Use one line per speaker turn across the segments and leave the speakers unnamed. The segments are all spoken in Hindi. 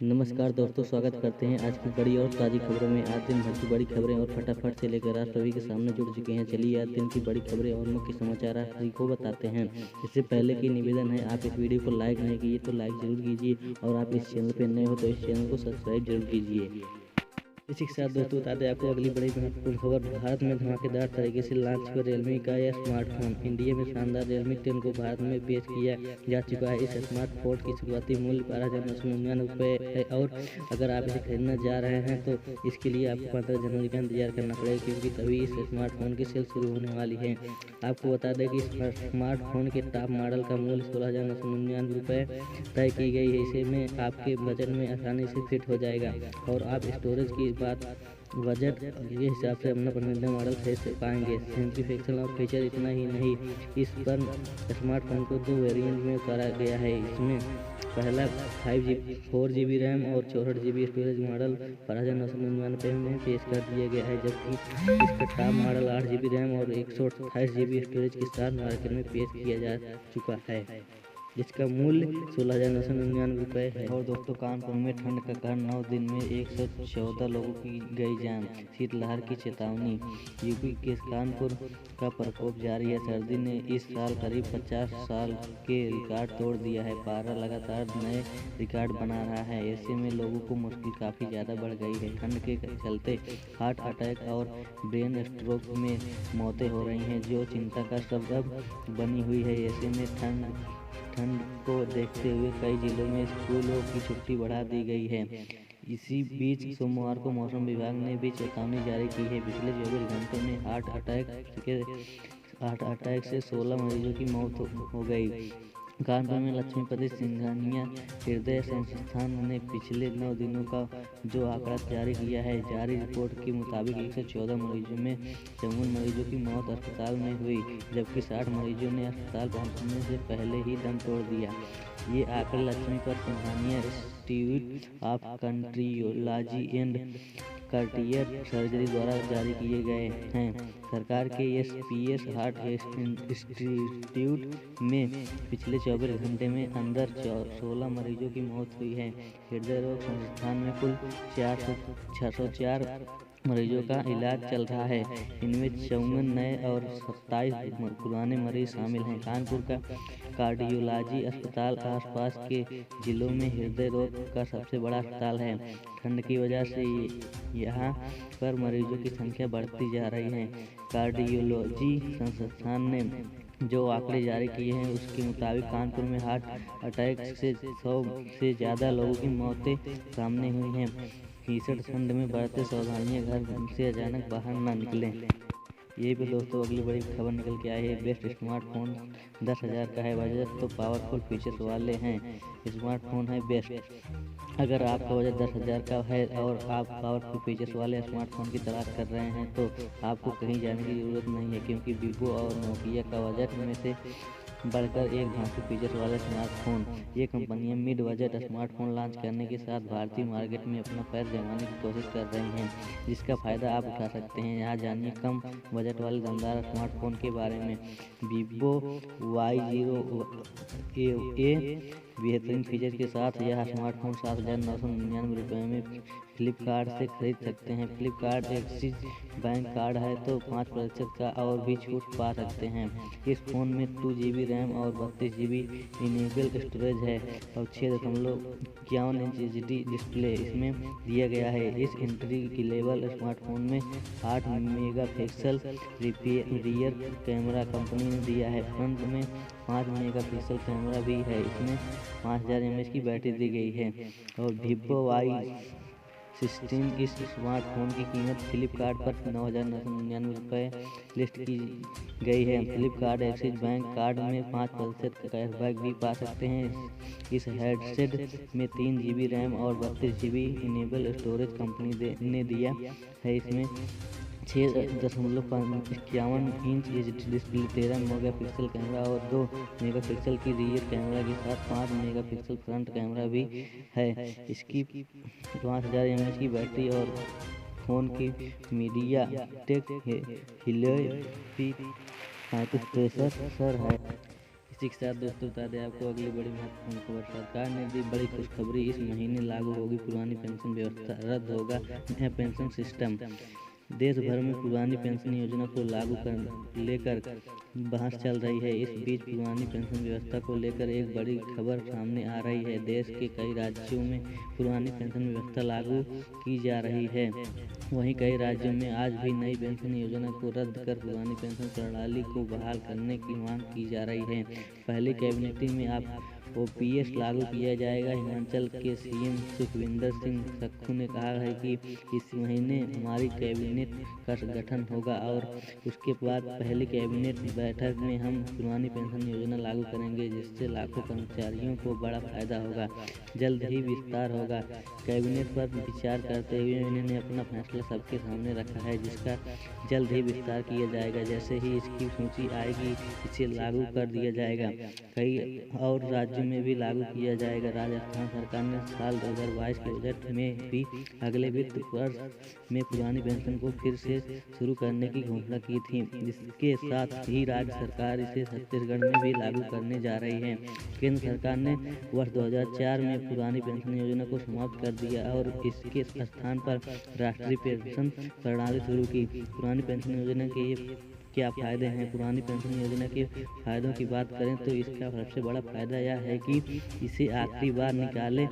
नमस्कार दोस्तों, स्वागत करते हैं आज की बड़ी और ताज़ी खबरों में। आज दिन भर की बड़ी खबरें और फटाफट से लेकर आज सभी के सामने जुड़ चुके हैं। चलिए आज दिन की बड़ी खबरें और मुख्य समाचार आप सभी को बताते हैं। इससे पहले की निवेदन है, आप इस वीडियो को लाइक नहीं किए तो लाइक जरूर कीजिए और आप इस चैनल पर नए हो तो इस चैनल को सब्सक्राइब जरूर कीजिए। इसी के साथ दोस्तों बता दें आपको अगली बड़ी महत्वपूर्ण खबर। भारत में धमाकेदार तरीके से लॉन्च हुआ रियलमी का यह स्मार्टफोन। इंडिया में शानदार रियलमी 10 को भारत में पेश किया जा चुका है। इस स्मार्टफोन की शुरुआती मूल्य 12,999 रुपये है और अगर आप इसे खरीदना जा रहे हैं तो इसके लिए आपको 15 जनवरी का इंतजार करना पड़ेगा, क्योंकि तभी इस स्मार्टफोन की सेल शुरू होने वाली है। आपको बता दें कि स्मार्टफोन के टॉप मॉडल का मूल्य 16,999 रुपये तय की गई है। इसे में आपके बजट में आसानी से फिट हो जाएगा और आप स्टोरेज की बात बजट के हिसाब से अपना पसंदीदा मॉडल खरीद से पाएंगे। सिंप्लीफिकेशन और फीचर इतना ही नहीं, इस पर स्मार्टफोन को 2 वेरिएंट में उतारा गया है। इसमें पहला 4GB रैम और 64GB स्टोरेज मॉडल 12,999 में पेश कर दिया गया है, जबकि इसका टॉप मॉडल 8GB रैम और 128GB स्टोरेज के साथ मार्केट में पेश किया जा चुका है, जिसका मूल्य 16,999 रुपये है। और दोस्तों कानपुर में ठंड का कहर, 9 दिन में 114 लोगों की गई जान, शीतलहर की चेतावनी। यूपी के कानपुर का प्रकोप जारी है। सर्दी ने इस साल करीब 50 साल के रिकॉर्ड तोड़ दिया है। पारा लगातार नए रिकॉर्ड बना रहा है। ऐसे में लोगों को मुश्किल काफ़ी ज़्यादा बढ़ गई है। ठंड के चलते हार्ट अटैक और ब्रेन स्ट्रोक में मौतें हो रही हैं, जो चिंता का सबब बनी हुई है। ऐसे में ठंड को देखते हुए कई जिलों में स्कूलों की छुट्टी बढ़ा दी गई है। इसी बीच सोमवार को मौसम विभाग ने भी चेतावनी जारी की है। पिछले 24 घंटों में हार्ट अटैक से 16 मरीजों की मौत हो गई। कानपुर में लक्ष्मीपति सिंघानिया हृदय संस्थान ने पिछले 9 दिनों का जो आंकड़ा जारी किया है, जारी रिपोर्ट के मुताबिक 114 मरीजों में 54 मरीजों की मौत अस्पताल में हुई, जबकि 60 मरीजों ने अस्पताल पहुंचने से पहले ही दम तोड़ दिया। ये आंकड़े Lakshmipati Singhania institute of cardiology and cardiac surgery द्वारा जारी किए गए हैं। सरकार के एसपीएस हार्ट इंस्टीट्यूट में पिछले 24 घंटे में अंदर 16 मरीजों की मौत हुई है। हृदय रोग संस्थान में कुल 604 मरीजों का इलाज चल रहा है। इनमें 54 नए और 27 पुराने मरीज शामिल हैं। कानपुर का कार्डियोलॉजी अस्पताल आसपास के जिलों में हृदय रोग का सबसे बड़ा अस्पताल है। ठंड की वजह से यहाँ पर मरीजों की संख्या बढ़ती जा रही है। कार्डियोलॉजी संस्थान ने जो आंकड़े जारी किए हैं उसके मुताबिक कानपुर में हार्ट अटैक से 100 से ज़्यादा लोगों की मौतें सामने हुई हैं। भीषण ठंड में बरते सावधानियां, घर से अचानक बाहर न निकलें। ये भी दोस्तों अगली बड़ी खबर निकल के आई है। बेस्ट स्मार्टफोन 10,000 का है बजट तो पावरफुल फीचर्स वाले हैं स्मार्टफोन है बेस्ट। अगर आपका बजट 10,000 का है और आप पावरफुल फीचर्स वाले स्मार्टफोन की तलाश कर रहे हैं तो आपको कहीं जाने की ज़रूरत नहीं है, क्योंकि वीवो और नोकिया का बजट में से बढ़कर एक धांसू फीचर्स वाला स्मार्टफोन। ये कंपनियां मिड बजट स्मार्टफोन लॉन्च करने के साथ भारतीय मार्केट में अपना पैर जमाने की कोशिश कर रही हैं, जिसका फ़ायदा आप उठा सकते हैं। यहाँ जानिए कम बजट वाले दमदार स्मार्टफोन के बारे में। वीवो Y0A बेहतरीन फीचर के साथ यह स्मार्टफोन 7,999 रुपये में फ्लिपकार्ट से खरीद सकते हैं। फ्लिपकार्ट एक्सिस बैंक कार्ड है तो 5% का और भी छूट पा सकते हैं। इस फ़ोन में 2GB रैम और 32GB इनेबल स्टोरेज है और 6.51 इंच HD डिस्प्ले इसमें दिया गया है। इस एंट्री लेवल स्मार्टफोन में 8 मेगापिक्सल रियर कैमरा कंपनी ने दिया है। फ्रंट में 5 मेगापिक्सल कैमरा भी है। इसमें 5000 mAh की बैटरी दी गई है। और वीवो Y16 इस स्मार्टफोन की कीमत फ्लिपकार्ट पर 9,999 रुपये लिस्ट की गई है। फ्लिपकार्ट एक्सिस बैंक कार्ड में 5% का कैशबैक भी पा सकते हैं। इस हेडसेट में 3GB रैम और 32GB इनेबल स्टोरेज कंपनी ने दिया है। इसमें 6.51 inch HD display, 13 megapixel camera और 2 मेगापिक्सल की रियर कैमरा के साथ 5 मेगापिक्सल फ्रंट कैमरा भी है। इसकी 5000 mAh की बैटरी और फ़ोन की media take Helio P35 processor है। इसी के साथ दोस्तों बता दें आपको अगली बड़ी महत्वपूर्ण खबर। सरकार ने दी बड़ी खुशखबरी, इस महीने लागू होगी पुरानी पेंशन व्यवस्था, रद्द होगा नया पेंशन सिस्टम। देश भर में पुरानी पेंशन योजना को लागू कर लेकर बहस चल रही है। इस बीच पुरानी पेंशन व्यवस्था को लेकर एक बड़ी खबर सामने आ रही है। देश के कई राज्यों में पुरानी पेंशन व्यवस्था लागू की जा रही है। वहीं कई राज्यों में आज भी नई पेंशन योजना को रद्द कर पुरानी पेंशन प्रणाली को बहाल करने की मांग की जा रही है। पहले कैबिनेट में आप ओपीएस लागू किया जाएगा। हिमाचल के सीएम सुखविंदर सिंह सुक्खू ने कहा है कि इस महीने हमारी कैबिनेट का गठन होगा और उसके बाद पहली कैबिनेट बैठक में हम पुरानी पेंशन योजना लागू करेंगे, जिससे लाखों कर्मचारियों को बड़ा फायदा होगा। जल्द ही विस्तार होगा। कैबिनेट पर विचार करते हुए इन्होंने अपना फैसला सबके सामने रखा है, जिसका जल्द ही विस्तार किया जाएगा। जैसे ही इसकी सूची आएगी इसे लागू कर दिया जाएगा। कई और राज्यों में भी लागू किया जाएगा। राजस्थान सरकार ने साल 2022 के बजट में भी अगले वित्त वर्ष में पुरानी पेंशन को फिर से शुरू करने की घोषणा की थी। इसके साथ ही राज्य सरकार इसे छत्तीसगढ़ में भी लागू करने जा रही है। केंद्र सरकार ने वर्ष 2004 में पुरानी पेंशन योजना को समाप्त कर दिया और इसके स्थान पर राष्ट्रीय पेंशन प्रणाली शुरू की। पुरानी पेंशन योजना के ये क्या फ़ायदे हैं? पुरानी पेंशन योजना के फ़ायदों की बात करें तो इसका सबसे बड़ा फ़ायदा यह है कि इसे आखिरी बार निकाले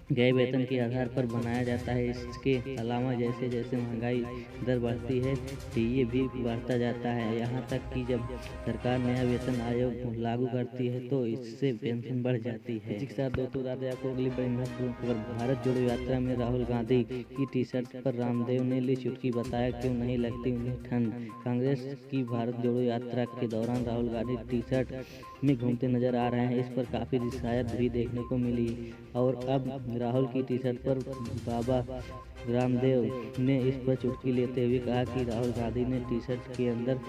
गए वेतन के आधार पर बनाया जाता है। इसके अलावा जैसे जैसे महंगाई दर बढ़ती है डीए भी बढ़ता जाता है। यहाँ तक कि जब सरकार नया वेतन आयोग लागू करती है तो इससे पेंशन बढ़ जाती है। इसी के साथ दोस्तों बता दें आपको अगली बड़ी महत्वपूर्ण खबर। भारत जोड़ो यात्रा में राहुल गांधी की टी शर्ट पर रामदेव ने ली चुटकी, बताया क्यों नहीं लगती उन्हें ठंड। कांग्रेस की भारत जोड़ो यात्रा के दौरान राहुल गांधी टी शर्ट में घूमते नजर आ रहे हैं। इस पर काफ़ी रिसायत भी देखने को मिली और अब राहुल की टी शर्ट पर बाबा रामदेव ने इस पर चुटकी लेते हुए कहा कि राहुल गांधी ने टी शर्ट के अंदर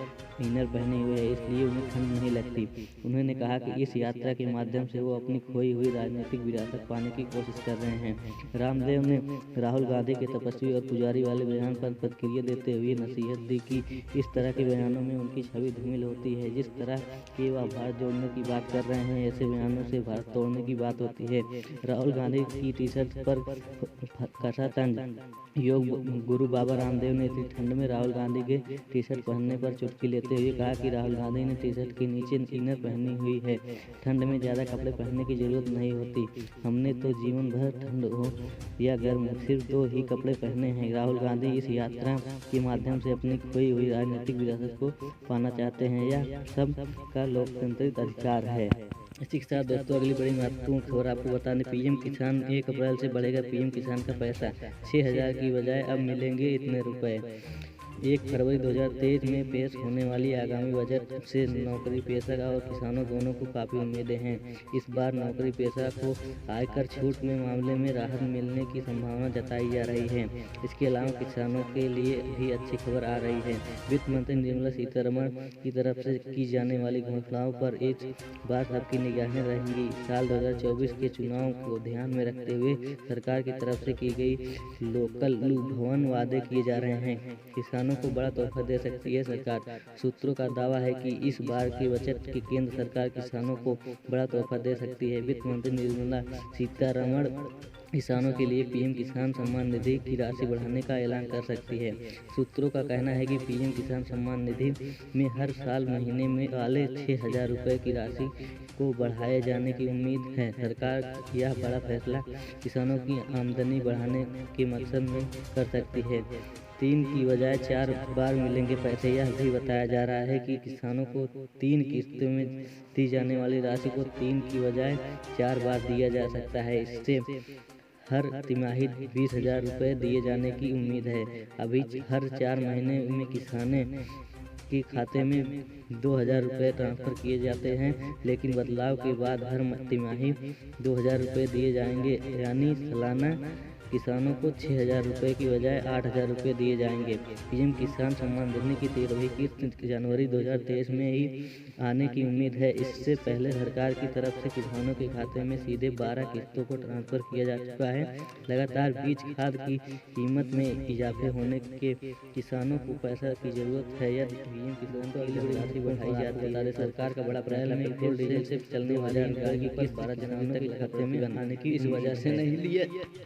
इनर पहने हुए है, इसलिए उन्हें ठंड नहीं लगती। उन्होंने कहा कि इस यात्रा के माध्यम से वो अपनी खोई हुई राजनीतिक विरासत पाने की कोशिश कर रहे हैं। रामदेव ने राहुल गांधी के तपस्वी और पुजारी वाले बयान पर प्रतिक्रिया देते हुए नसीहत दी कि इस तरह के बयानों में उनकी छवि धूमिल होती है। जिस तरह के वह भारत जोड़ने की बात कर रहे हैं, ऐसे बयानों से भारत तोड़ने की बात होती है। राहुल गांधी की टी शर्ट पर कसा तंज योग गुरु बाबा रामदेव ने इतनी ठंड में राहुल गांधी के टी शर्ट पहनने पर चुटकी लेते हुए कहा कि राहुल गांधी ने टी शर्ट के नीचे इनर पहनी हुई है। ठंड में ज़्यादा कपड़े पहनने की जरूरत नहीं होती। हमने तो जीवन भर ठंड हो या गर्म सिर्फ 2 ही कपड़े पहने हैं। राहुल गांधी इस यात्रा के माध्यम से अपनी खोई हुई राजनीतिक विरासत को पाना चाहते हैं। यह सब का लोकतांत्रिक अधिकार है। इसी के साथ दोस्तों अगली बड़ी महत्वपूर्ण खबर आपको बता दें। पीएम किसान 1 अप्रैल से बढ़ेगा पीएम किसान का पैसा। 6,000 की बजाय अब मिलेंगे इतने रुपए। 1 फरवरी 2023 में पेश होने वाली आगामी बजट से नौकरी पेशा और किसानों दोनों को काफ़ी उम्मीदें हैं। इस बार नौकरी पेशा को आयकर छूट में मामले में राहत मिलने की संभावना जताई जा रही है। इसके अलावा किसानों के लिए भी अच्छी खबर आ रही है। वित्त मंत्री निर्मला सीतारमण की तरफ से की जाने वाली घोषणाओं पर इस बार सबकी निगाहें रहेंगी। साल 2024 के चुनाव को ध्यान में रखते हुए सरकार की तरफ से की गई लोकल भवन वादे किए जा रहे हैं। किसानों को बड़ा तोहफा दे सकती है सरकार। सूत्रों का दावा है कि इस बार के बजट की केंद्र सरकार किसानों को बड़ा तोहफा दे सकती है। वित्त मंत्री निर्मला सीतारमण किसानों के लिए पीएम किसान सम्मान निधि की राशि बढ़ाने का ऐलान कर सकती है। सूत्रों का कहना है कि पीएम किसान सम्मान निधि में हर साल महीने में वाले 6,000 रुपये की राशि को बढ़ाए जाने की उम्मीद है। सरकार यह बड़ा फैसला किसानों की आमदनी बढ़ाने के मकसद में कर सकती है। 3 की बजाय 4 बार मिलेंगे पैसे। यह भी बताया जा रहा है कि किसानों को 3 किस्तों में दी जाने वाली राशि को 3 की बजाय 4 बार दिया जा सकता है। इससे हर तिमाही 20,000 रुपये दिए जाने की उम्मीद है। अभी हर 4 महीने में किसानों के खाते में 2,000 रुपये ट्रांसफ़र किए जाते हैं, लेकिन बदलाव के बाद हर तिमाही 2,000 रुपये दिए जाएंगे, यानी सालाना किसानों को 6,000 रुपये की बजाय 8,000 रुपये दिए जाएंगे। पीएम किसान सम्मान निधि की 13वीं किस्त जनवरी 2023 में ही आने की उम्मीद है। इससे पहले सरकार की तरफ से किसानों के खाते में सीधे 12 किस्तों को ट्रांसफर किया जा चुका है। लगातार बीज खाद की कीमत में इजाफे होने के किसानों को पैसा की जरूरत है। यदि पीएम किसान को अगली राशि बढ़ाई जाती है, सरकार का बड़ा अप्रैल में पेट्रोल डीजल से चलने वाली गाड़ी की किस्त 12 जनवरी तक खाते में बनाने की इस वजह से नहीं लिया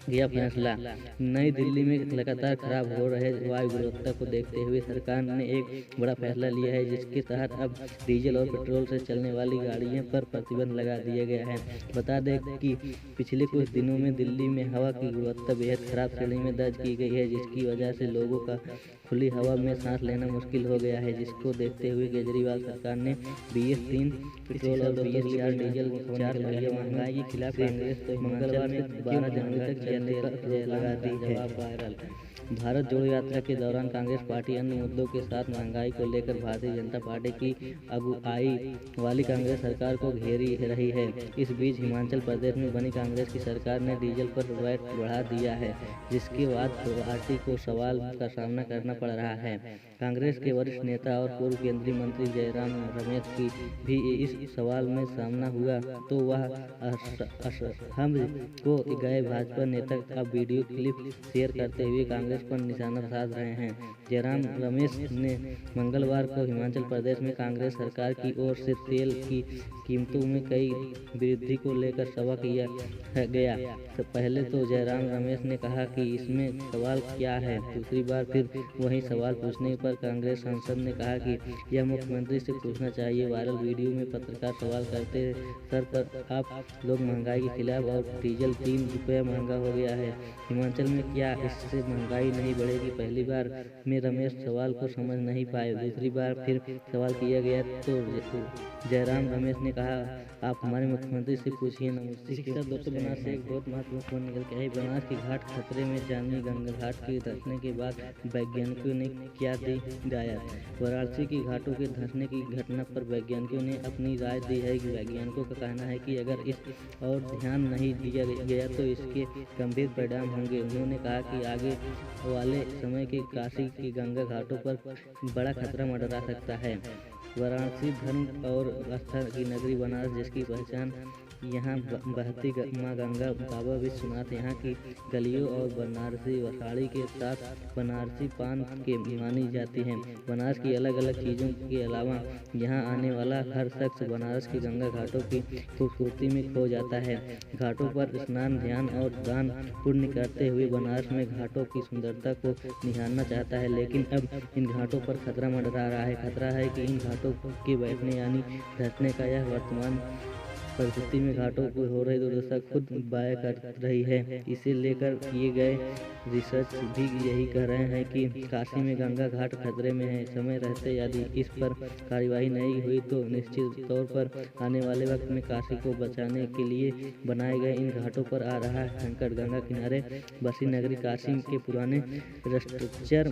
गया फैसला। नई दिल्ली में लगातार खराब हो रहे वायु गुणवत्ता को देखते हुए सरकार ने एक बड़ा फैसला लिया है, जिसके तहत अब डीजल और पेट्रोल से चलने वाली गाड़ियों पर प्रतिबंध लगा दिया गया है। बता दें कि पिछले कुछ दिनों में दिल्ली में हवा की गुणवत्ता बेहद खराब श्रेणी में दर्ज की गई है, जिसकी वजह से लोगों का खुली हवा में सांस लेना मुश्किल हो गया है। जिसको देखते हुए केजरीवाल सरकार ने BS3 पेट्रोल और BS4 डीजल 4 महंगाई के खिलाफ कांग्रेस को मंगलवार से 12 जनवरी तक चलने पर लगा दी है। भारत जोड़ो यात्रा के दौरान कांग्रेस पार्टी अन्य मुद्दों के साथ महंगाई को लेकर भारतीय जनता पार्टी की अगुवाई वाली कांग्रेस सरकार को घेरी रही है। इस बीच हिमाचल प्रदेश में बनी कांग्रेस की सरकार ने डीजल पर वैट बढ़ा दिया है, जिसके बाद पार्टी को सवाल का सामना करना पड़ रहा है। कांग्रेस के वरिष्ठ नेता और पूर्व केंद्रीय मंत्री जयराम रमेश की भी इस सवाल में सामना हुआ, तो वह असहम को गए भाजपा नेता अब वीडियो क्लिप शेयर करते हुए कांग्रेस पर निशाना साध रहे हैं। जयराम रमेश ने मंगलवार को हिमाचल प्रदेश में कांग्रेस सरकार की ओर से तेल की कीमतों में कई वृद्धि को लेकर सवाल किया गया। तो पहले तो जयराम रमेश ने कहा कि इसमें सवाल क्या है। दूसरी बार फिर वही सवाल पूछने पर कांग्रेस सांसद ने कहा कि यह मुख्यमंत्री से पूछना चाहिए। वायरल वीडियो में पत्रकार सवाल करते, सर पर आप लोग महंगाई के खिलाफ और डीजल 3 रुपये महंगा हो गया है, हिमाचल में क्या इससे महंगाई नहीं बढ़ेगी? पहली बार में रमेश सवाल को समझ नहीं पाए। दूसरी बार फिर सवाल किया गया तो जयराम रमेश ने कहा, आप हमारे मुख्यमंत्री से पूछिए ना मुझसे। दोस्तों, बनारस से एक बहुत महत्वपूर्ण निकल के है। बनारस की घाट खतरे में, जानी गंगा घाट के धंसने के बाद वैज्ञानिकों ने क्या दी राय? वाराणसी की घाटों के धंसने की घटना पर वैज्ञानिकों ने अपनी राय दी है। वैज्ञानिकों का कहना है कि अगर इस और ध्यान नहीं दिया गया तो इसके गंभीर परिणाम होंगे। उन्होंने कहा कि आगे वाले समय के काशी की गंगा घाटों पर बड़ा खतरा मंडरा सकता है। वाराणसी धर्म और आस्था की नगरी बनारस, जिसकी पहचान यहाँ बहती माँ गंगा, बाबा विश्वनाथ यहाँ की गलियों और बनारसी साड़ी के साथ बनारसी पान के मानी जाती हैं। बनारस की अलग अलग चीज़ों के अलावा यहाँ आने वाला हर शख्स बनारस की गंगा घाटों की खूबसूरती में खो जाता है। घाटों पर स्नान, ध्यान और दान पुण्य करते हुए बनारस में घाटों की सुंदरता को निहारना चाहता है, लेकिन अब इन घाटों पर खतरा मंडरा रहा है। खतरा है कि इन घाटों के बैठने यानी धंसने का यह वर्तमान परिस्थिति में घाटों को हो रही दुर्दशा खुद बाया कर रही है। इसे लेकर किए गए रिसर्च भी यही कह रहे हैं कि काशी में गंगा घाट खतरे में है। समय रहते यदि इस पर कार्यवाही नहीं हुई तो निश्चित तौर पर आने वाले वक्त में काशी को बचाने के लिए बनाए गए इन घाटों पर आ रहा है संकट। गंगा किनारे बसी नगरी काशी के पुराने स्ट्रक्चर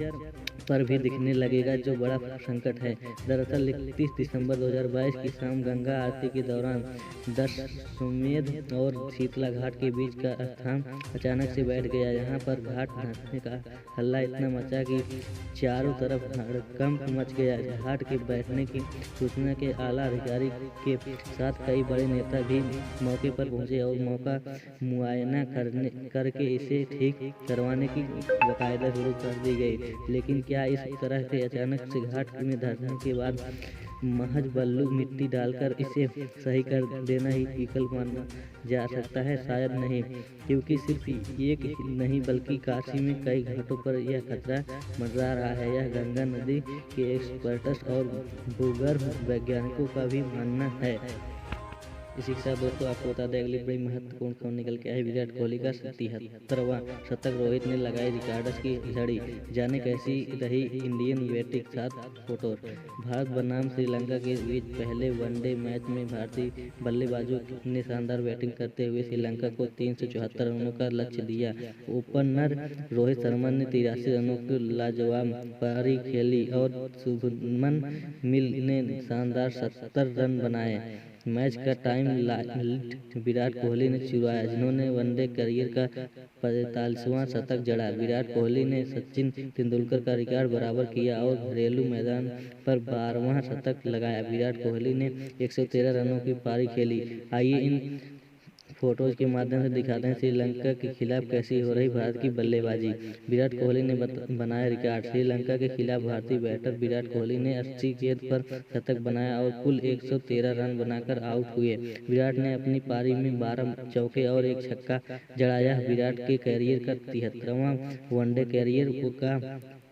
पर भी दिखने लगेगा, जो बड़ा संकट है। दरअसल 31 दिसंबर 2022 की शाम गंगा आरती के दौरान दशाश्वमेध और शीतला घाट के बीच का स्थान अचानक से बैठ गया। यहाँ पर घाट धंसने का हल्ला इतना मचा कि चारों तरफ हड़कंप मच गया। घाट के बैठने की सूचना के आला अधिकारी के साथ कई बड़े नेता भी मौके पर पहुंचे और मौका मुआयना करके इसे ठीक करवाने की बाकायदा शुरू कर दी गई। लेकिन क्या इस तरह से अचानक से घाट में धंसने के बाद महज बल्लू मिट्टी डालकर इसे सही कर देना ही विकल्प माना जा सकता है? शायद नहीं, क्योंकि सिर्फ एक नहीं बल्कि काशी में कई घाटों पर यह खतरा मंडरा रहा है। यह गंगा नदी के एक्सपर्ट्स और भूगर्भ वैज्ञानिकों का भी मानना है। इसी के साथ दोस्तों आपको बता दें अगली बड़ी महत्वपूर्ण खबर निकल के आई। विराट कोहली का 73वां शतक, रोहित ने लगाई रिकॉर्ड्स की झड़ी। जाने कैसी रही इंडियन बैटिंग, साथ फोटो। भारत बनाम श्रीलंका के बीच पहले वनडे मैच में भारतीय बल्लेबाजों ने शानदार बैटिंग करते हुए श्रीलंका को 374 रनों का लक्ष्य दिया। ओपनर रोहित शर्मा ने 83 रनों की लाजवाब पारी खेली और शुभमन गिल ने शानदार 70 रन बनाए। मैच का टाइम लीड विराट कोहली ने चुराया, जिन्होंने वनडे करियर का 45वां शतक जड़ा। विराट कोहली ने सचिन तेंदुलकर का रिकॉर्ड बराबर किया और घरेलू मैदान पर 12वां शतक लगाया। विराट कोहली ने 113 रनों की पारी खेली। आइए इन फोटोज के माध्यम से दिखाते हैं श्रीलंका के खिलाफ कैसी हो रही भारत की बल्लेबाजी। विराट कोहली ने बनाया रिकॉर्ड। श्रीलंका के खिलाफ भारतीय बैटर विराट कोहली ने 80 गेंद पर शतक बनाया और कुल 113 रन बनाकर आउट हुए। विराट ने अपनी पारी में 12 चौके और एक छक्का जड़ाया। विराट के कैरियर का 73वां वनडे कैरियर का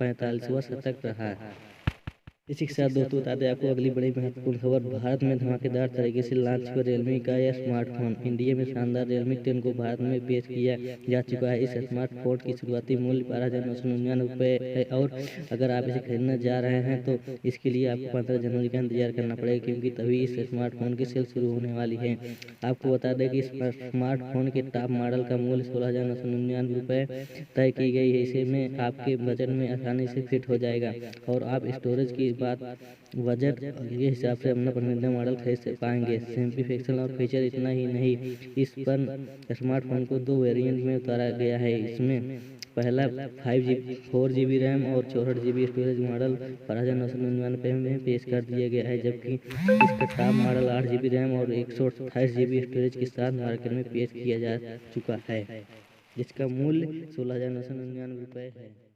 45वां शतक रहा। इसी के साथ दोस्तों बताते हैं आपको अगली बड़ी महत्वपूर्ण खबर। भारत में धमाकेदार तरीके से लॉन्च हुआ रियलमी का यह स्मार्टफोन। इंडिया में शानदार रियलमी 10 को भारत में पेश किया जा चुका है। इस स्मार्टफोन की शुरुआती मूल्य 12,999 रुपये है और अगर आप इसे खरीदने जा रहे हैं तो इसके लिए आपको 15 जनवरी का इंतजार करना पड़ेगा, क्योंकि तभी इस स्मार्टफोन की सेल शुरू होने वाली है। आपको बता दें कि इस स्मार्टफोन के टॉप मॉडल का मूल्य 16,999 रुपये तय की गई है। इसमें आपके बजट में आसानी से फिट हो जाएगा और आप स्टोरेज की बात बजट के हिसाब से अपना पसंदीदा मॉडल खरीद पाएंगे। सिंप्लीफिकेशन और फीचर इतना ही नहीं, इस पर स्मार्टफोन को 2 वेरिएंट में उतारा गया है। इसमें पहला 4GB रैम और 64GB स्टोरेज मॉडल 12,999 में पेश कर दिया गया है, जबकि इसका टॉप मॉडल 8GB रैम और 128GB स्टोरेज के साथ मार्केट में पेश किया जा चुका है, जिसका मूल्य 16,999 रुपये है।